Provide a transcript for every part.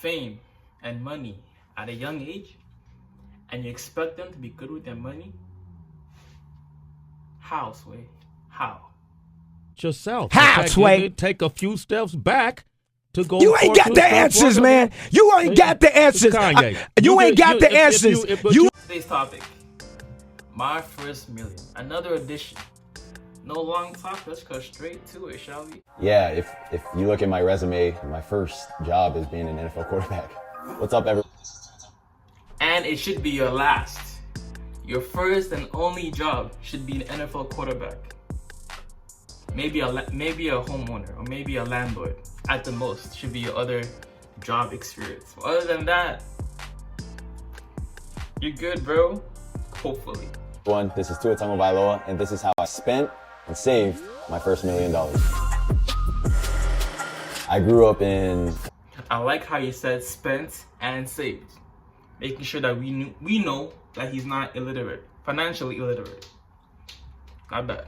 fame and money at a young age, and you expect them to be good with their money? How, Sway? How? Yourself. How, Sway? Take a few steps back to go. You ain't got the answers, man. You ain't got the answers. You ain't got the answers. Today's topic: my first million. Another edition. No long talk. Let's go straight to it, shall we? Yeah. If you look at my resume, my first job is being an NFL quarterback. What's up, everyone? And it should be your last. Your first and only job should be an NFL quarterback. Maybe a homeowner or maybe a landlord at the most should be your other job experience. Other than that, you're good, bro. Hopefully. This is Tua Tagovailoa, and this is how I spent and saved my first $1 million. I grew up in... I like how you said spent and saved. Making sure that we know that he's not illiterate, financially illiterate. Not bad.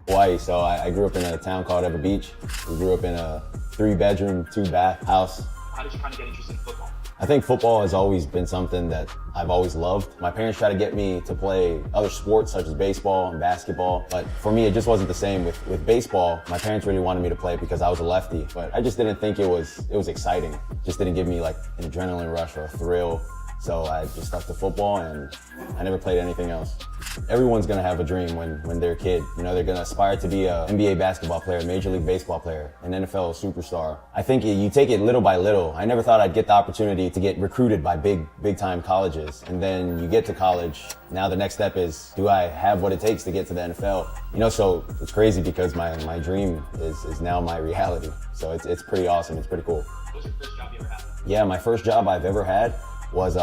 Hawaii, so I grew up in a town called Ever Beach. We grew up in a 3-bedroom, 2-bath house. How did you kind of get interested in football? I think football has always been something that I've always loved. My parents tried to get me to play other sports such as baseball and basketball, but for me it just wasn't the same. With baseball, my parents really wanted me to play because I was a lefty, but I just didn't think it was exciting. It just didn't give me like an adrenaline rush or a thrill. So I just stuck to football and I never played anything else. Everyone's gonna have a dream when they're a kid. You know, they're gonna aspire to be an NBA basketball player, Major League Baseball player, an NFL superstar. I think you take it little by little. I never thought I'd get the opportunity to get recruited by big time colleges. And then you get to college. Now the next step is, do I have what it takes to get to the NFL? You know, so it's crazy because my dream is now my reality. So it's pretty awesome. It's pretty cool. What was your first job you ever had? Yeah, my first job I've ever had was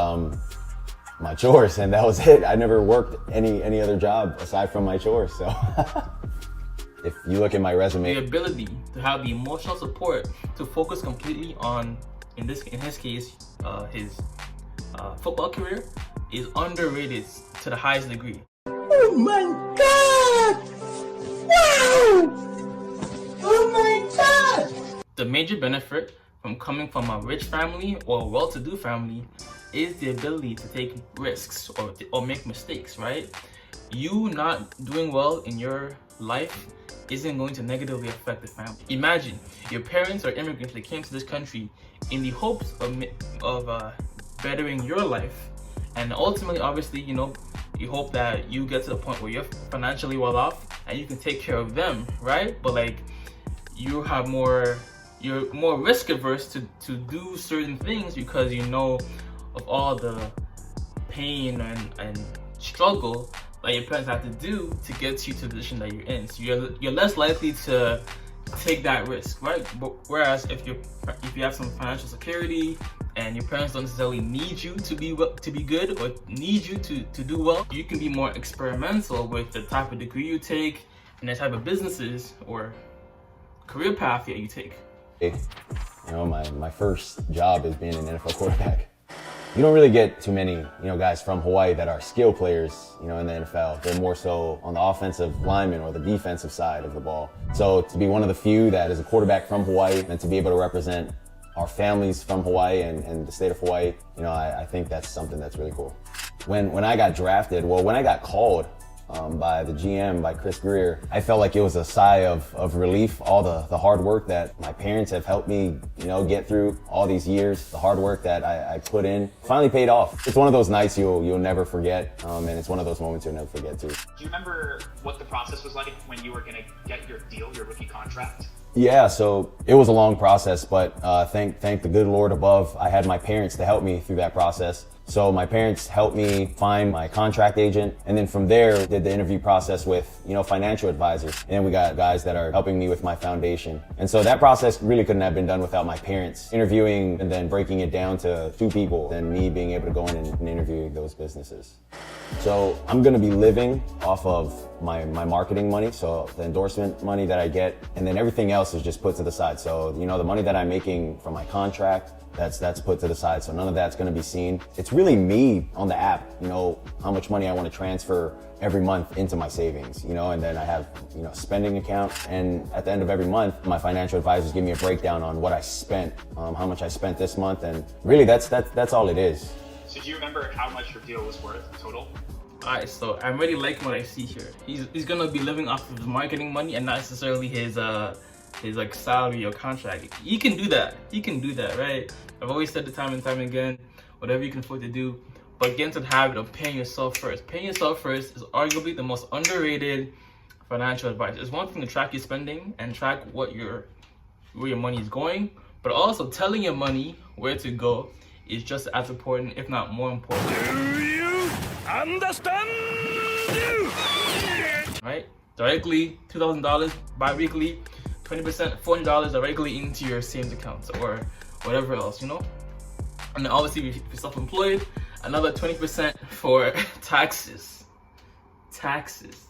my chores, and that was it. I never worked any other job aside from my chores. So if you look at my resume, the ability to have the emotional support to focus completely on, in his case, his football career is underrated to the highest degree. Oh my God! Wow! Oh my God! The major benefit from coming from a rich family or a well-to-do family is the ability to take risks or make mistakes, right? You not doing well in your life isn't going to negatively affect the family. Imagine your parents are immigrants that came to this country in the hopes of bettering your life, and ultimately, obviously, you know, you hope that you get to the point where you're financially well off and you can take care of them, right? But like, you're more risk averse to do certain things because you know of all the pain and struggle that your parents have to do to get you to the position that you're in. So you're less likely to take that risk, right? But whereas if you have some financial security and your parents don't necessarily need you to be good or need you to do well, you can be more experimental with the type of degree you take and the type of businesses or career path that you take. you know, my first job is being an NFL quarterback. You don't really get too many, guys from Hawaii that are skill players, in the NFL. They're more so on the offensive lineman or the defensive side of the ball. So to be one of the few that is a quarterback from Hawaii and to be able to represent our families from Hawaii and the state of Hawaii, I think that's something that's really cool. When I got drafted, when I got called by the GM, by Chris Greer, I felt like it was a sigh of relief. All the hard work that my parents have helped me, get through all these years, the hard work that I put in, finally paid off. It's one of those nights you'll never forget, and it's one of those moments you'll never forget too. Do you remember what the process was like when you were gonna get your deal, your rookie contract? Yeah, so it was a long process, but thank the good Lord above, I had my parents to help me through that process. So my parents helped me find my contract agent, and then from there did the interview process with, financial advisors. And then we got guys that are helping me with my foundation. And so that process really couldn't have been done without my parents interviewing and then breaking it down to two people, and me being able to go in and interview those businesses. So I'm gonna be living off of my marketing money, so the endorsement money that I get, and then everything else is just put to the side. So, the money that I'm making from my contract, that's put to the side. So none of that's gonna be seen. It's really really me on the app, you know, how much money I want to transfer every month into my savings, you know, and then I have, you know, spending account. And at the end of every month, my financial advisors give me a breakdown on what I spent, how much I spent this month. And really that's all it is. So do you remember how much your deal was worth total? Alright, so I'm really liking what I see here. He's gonna be living off of his marketing money and not necessarily his like salary or contract. He can do that. He can do that, right? I've always said it time and time again, whatever you can afford to do, but get into the habit of paying yourself first. Paying yourself first is arguably the most underrated financial advice. It's one thing to track your spending and track where your money is going, but also telling your money where to go is just as important, if not more important. Do you understand? Right? Directly $2,000 bi-weekly, 20%, $400 directly into your savings accounts or whatever else, you know? And then obviously if you're self-employed, another 20% for taxes. Taxes.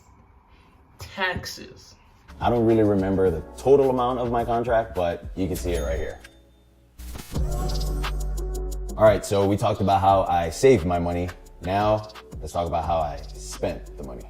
I don't really remember the total amount of my contract, but you can see it right here. All right, so we talked about how I saved my money. Now, let's talk about how I spent the money.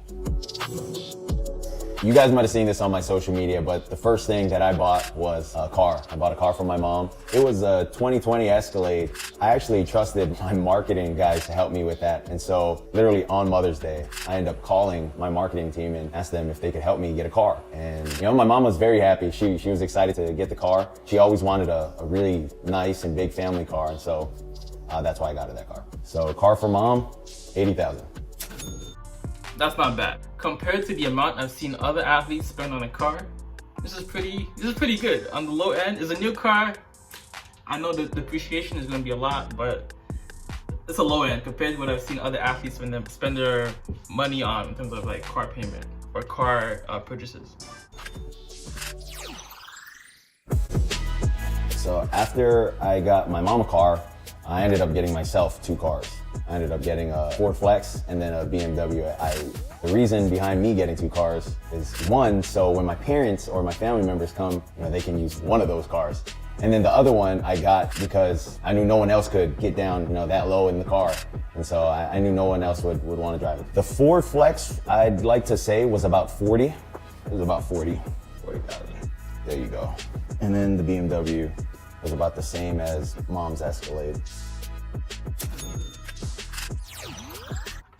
You guys might have seen this on my social media, but the first thing that I bought was a car. I bought a car for my mom. It was a 2020 Escalade. I actually trusted my marketing guys to help me with that. And so literally on Mother's Day, I ended up calling my marketing team and asked them if they could help me get a car. And you know, my mom was very happy. She was excited to get the car. She always wanted a really nice and big family car. And so that's why I got her that car. So car for mom, $80,000. That's not bad. Compared to the amount I've seen other athletes spend on a car, this is pretty good. On the low end, it's a new car. I know the depreciation is gonna be a lot, but it's a low end compared to what I've seen other athletes spend their money on in terms of like car payment or car purchases. So after I got my mom a car, I ended up getting myself 2 cars. I ended up getting a Ford Flex and then a BMW. The reason behind me getting 2 cars is one, so when my parents or my family members come, you know, they can use one of those cars. And then the other one I got because I knew no one else could get down, you know, that low in the car. And so I knew no one else would want to drive it. The Ford Flex, I'd like to say was about 40. It was about 40,000. There you go. And then the BMW was about the same as mom's Escalade.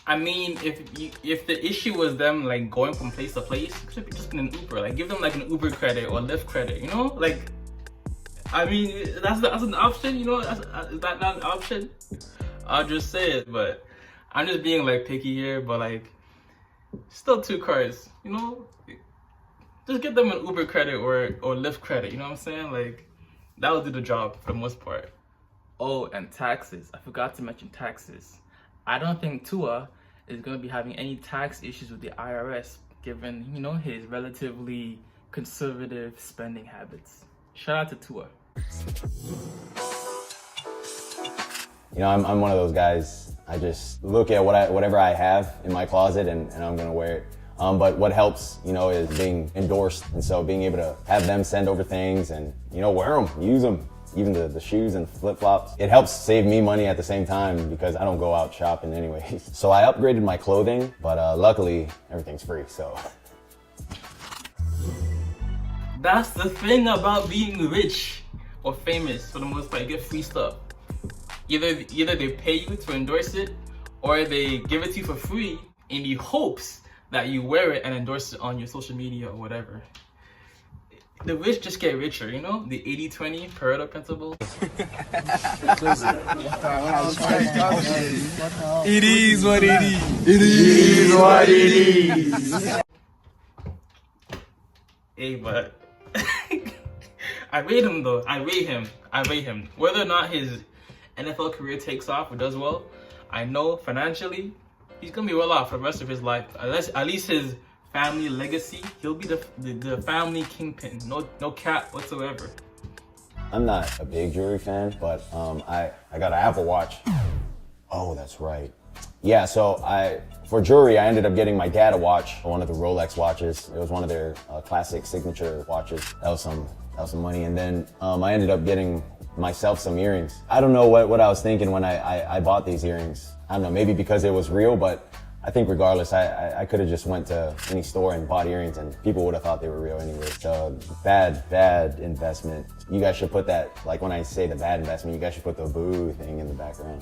I mean, if the issue was them like going from place to place, it should be just an Uber. Like give them like an Uber credit or Lyft credit, you know? Like, I mean, that's an option, you know? Is that not an option? I'll just say it, but I'm just being like picky here, but like, still 2 cars, you know? Just give them an Uber credit or Lyft credit, you know what I'm saying? Like, that will do the job for the most part. Oh, and taxes. I forgot to mention taxes. I don't think Tua is going to be having any tax issues with the IRS, given, you know, his relatively conservative spending habits. Shout out to Tua. You know, I'm one of those guys, I just look at whatever I have in my closet and I'm gonna wear it. But what helps, you know, is being endorsed. And so being able to have them send over things and, you know, wear them, use them. Even the shoes and flip-flops. It helps save me money at the same time because I don't go out shopping anyways. So I upgraded my clothing, but luckily everything's free, so. That's the thing about being rich or famous for the most part. You get free stuff. Either they pay you to endorse it or they give it to you for free in the hopes that you wear it and endorse it on your social media or whatever. The rich just get richer, you know? The 80-20 Pareto principle. It is what it is. It is what it is. Hey, but I rate him though. I rate him. Whether or not his NFL career takes off or does well, I know financially he's gonna be well off for the rest of his life. At least his family legacy, he'll be the family kingpin. No cap whatsoever. I'm not a big jewelry fan, but I got an Apple Watch. Oh, that's right. Yeah, so for jewelry, I ended up getting my dad a watch, one of the Rolex watches. It was one of their classic signature watches. That was some money. And then I ended up getting myself some earrings. I don't know what I was thinking when I bought these earrings. I don't know, maybe because it was real, but I think regardless, I could have just went to any store and bought earrings and people would have thought they were real anyway. So bad investment. You guys should put that, like when I say the bad investment, you guys should put the boo thing in the background.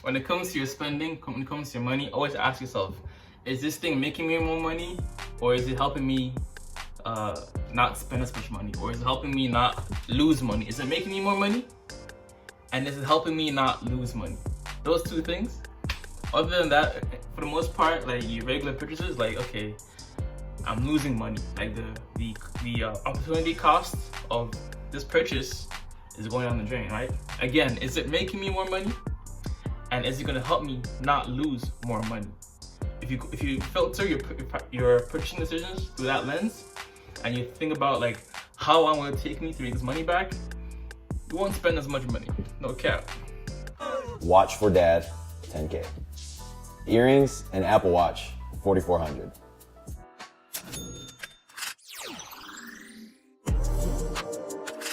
When it comes to your spending, when it comes to your money, always ask yourself, is this thing making me more money, or is it helping me not spend as much money, or is it helping me not lose money? Is it making me more money? And is it helping me not lose money? Those two things. Other than that, for the most part, like your regular purchases, like okay, I'm losing money. Like the opportunity cost of this purchase is going down the drain, right? Again, is it making me more money? And is it gonna help me not lose more money? If you filter your purchasing decisions through that lens, and you think about like how long will it take me to make this money back, you won't spend as much money. No cap. Watch for dad, 10K. Earrings and Apple Watch, 4,400.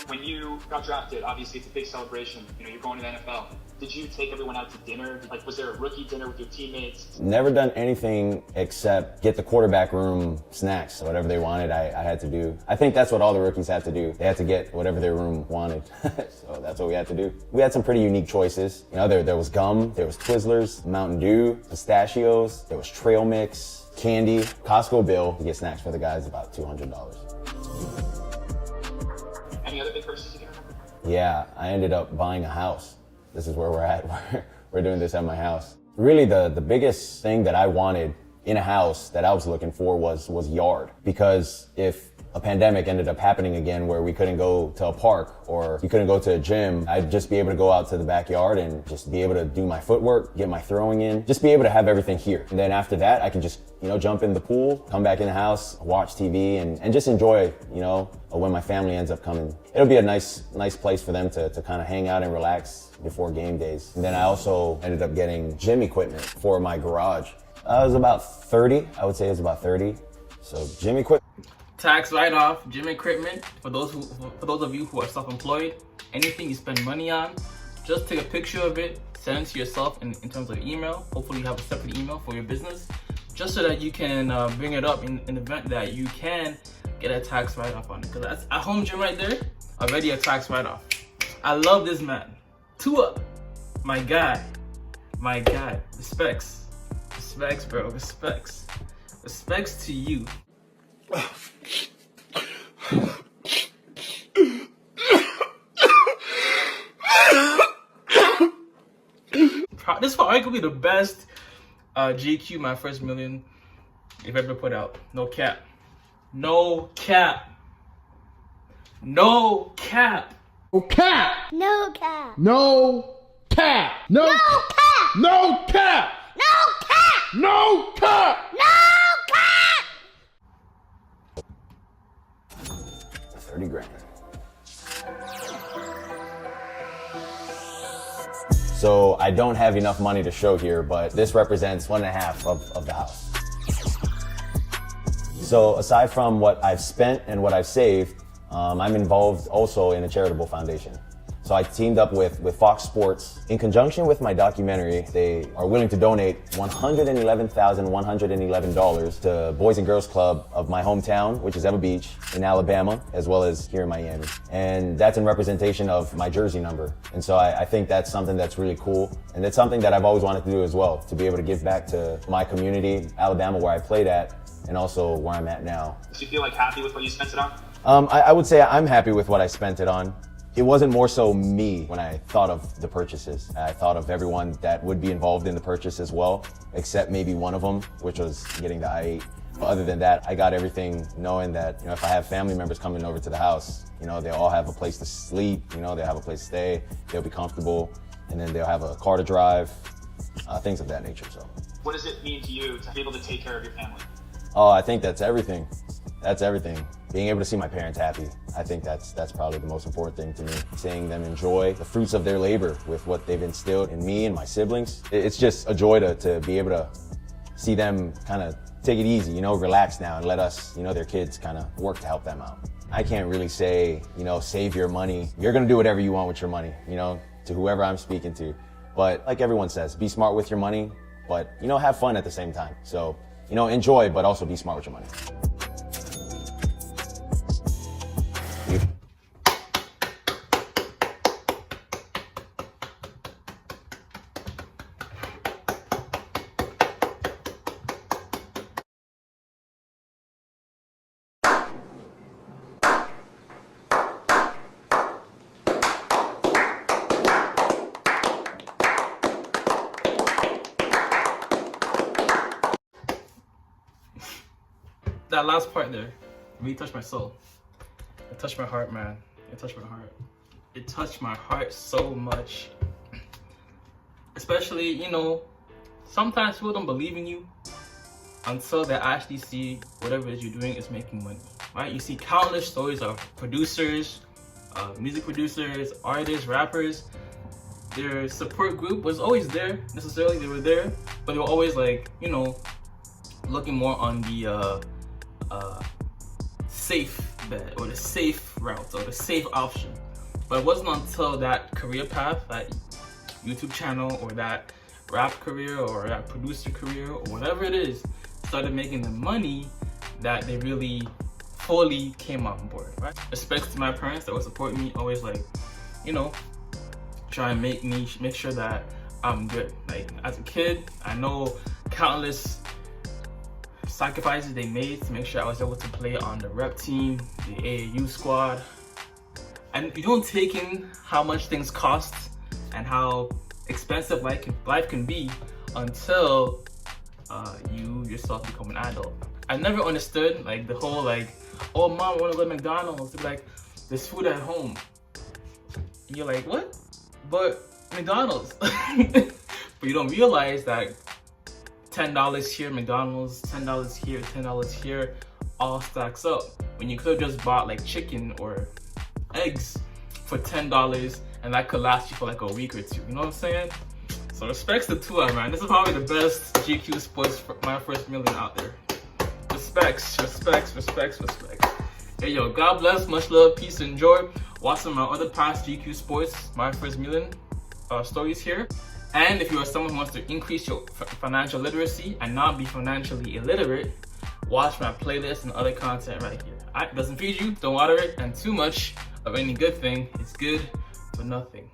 When you got drafted, obviously it's a big celebration. You know, you're going to the NFL. Did you take everyone out to dinner? Like, was there a rookie dinner with your teammates? Never done anything except get the quarterback room snacks. So whatever they wanted, I had to do. I think that's what all the rookies had to do. They had to get whatever their room wanted. So that's what we had to do. We had some pretty unique choices. You know, there was gum, there was Twizzlers, Mountain Dew, pistachios, there was trail mix, candy. Costco bill to get snacks for the guys, about $200. Any other big purchases you can remember? Yeah, I ended up buying a house. This is where we're at. We're doing this at my house. Really, the biggest thing that I wanted in a house that I was looking for was yard. Because if a pandemic ended up happening again where we couldn't go to a park or you couldn't go to a gym, I'd just be able to go out to the backyard and just be able to do my footwork, get my throwing in, just be able to have everything here. And then after that, I can just, jump in the pool, come back in the house, watch TV and just enjoy, when my family ends up coming. It'll be a nice place for them to kind of hang out and relax before game days. And then I also ended up getting gym equipment for my garage. It was about 30, I would say it was about 30. So gym equipment. Tax write-off, gym equipment. For those of you who are self-employed, anything you spend money on, just take a picture of it, send it to yourself in terms of email. Hopefully you have a separate email for your business, just so that you can bring it up in the event that you can get a tax write-off on it. Because that's at home gym right there, already a tax write-off. I love this man. Tua, my guy. Respects, bro. Respects to you. This for arguably the best GQ, my first million, they've ever put out. No cap. No cap. No cap. No cap. No cap. No cap. No No cap. No cap. No cap. No cap. No cap. 30 grand. So I don't have enough money to show here, but this represents 1.5 of the house. So aside from what I've spent and what I've saved, I'm involved also in a charitable foundation. So I teamed up with Fox Sports. In conjunction with my documentary, they are willing to donate $111,111 to Boys and Girls Club of my hometown, which is Ewa Beach in Alabama, as well as here in Miami. And that's in representation of my jersey number. And so I think that's something that's really cool. And it's something that I've always wanted to do as well, to be able to give back to my community, Alabama, where I played at, and also where I'm at now. Do you feel like happy with what you spent it on? I would say I'm happy with what I spent it on. It wasn't more so me when I thought of the purchases. I thought of everyone that would be involved in the purchase as well, except maybe one of them, which was getting the i8. But other than that, I got everything knowing that, if I have family members coming over to the house, they'll all have a place to sleep, they'll have a place to stay, they'll be comfortable, and then they'll have a car to drive, things of that nature. So, what does it mean to you to be able to take care of your family? Oh, I think that's everything. That's everything. Being able to see my parents happy, I think that's probably the most important thing to me. Seeing them enjoy the fruits of their labor with what they've instilled in me and my siblings. It's just a joy to be able to see them kind of take it easy, relax now and let us, their kids kind of work to help them out. I can't really say, you know, save your money. You're gonna do whatever you want with your money, you know, to whoever I'm speaking to. But like everyone says, be smart with your money, but, you know, have fun at the same time. So, you know, enjoy, but also be smart with your money. That last part there really touched my soul. It touched my heart, man. It touched my heart. It touched my heart so much. Especially, you know, sometimes people don't believe in you until they actually see whatever it is you're doing is making money, right? You see countless stories of producers, music producers, artists, rappers. Their support group was always there, necessarily they were there, but they were always like, you know, looking more on the safe bet or the safe route or the safe option. But it wasn't until that career path, that YouTube channel or that rap career or that producer career or whatever it is started making them money that they really fully came on board, right? Respect to my parents that would support me, always like, you know, try and make sure that I'm good. Like as a kid, I know countless sacrifices they made to make sure I was able to play on the rep team, the AAU squad. And you don't take in how much things cost and how expensive life can be until you yourself become an adult. I never understood like the whole like, oh mom, I want to go to McDonald's. They're like, there's food at home. And you're like, what? But McDonald's. But you don't realize that $10 here, McDonald's, $10 here, $10 here, all stacks up. When you could have just bought like chicken or eggs for $10 and that could last you for like a week or two, you know what I'm saying? So respects to Tua, man. This is probably the best GQ Sports My First Million out there. Respects. Hey yo, God bless, much love, peace and joy. Watch some of my other past GQ Sports My First Million stories here. And if you are someone who wants to increase your financial literacy and not be financially illiterate, watch my playlist and other content right here. It doesn't feed you, don't water it, and too much of any good thing is good for nothing.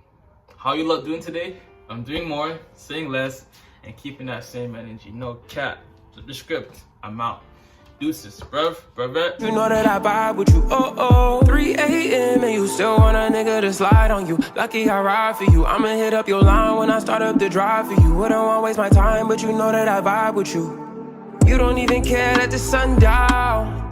How you lot doing today? I'm doing more, saying less, and keeping that same energy. No cap. The script. I'm out. Deuces, bruv. You know that I vibe with you, 3 a.m. and you still want a nigga to slide on you. Lucky I ride for you. I'ma hit up your line when I start up the drive for you. Wouldn't want to waste my time, but you know that I vibe with you. You don't even care that the sun down.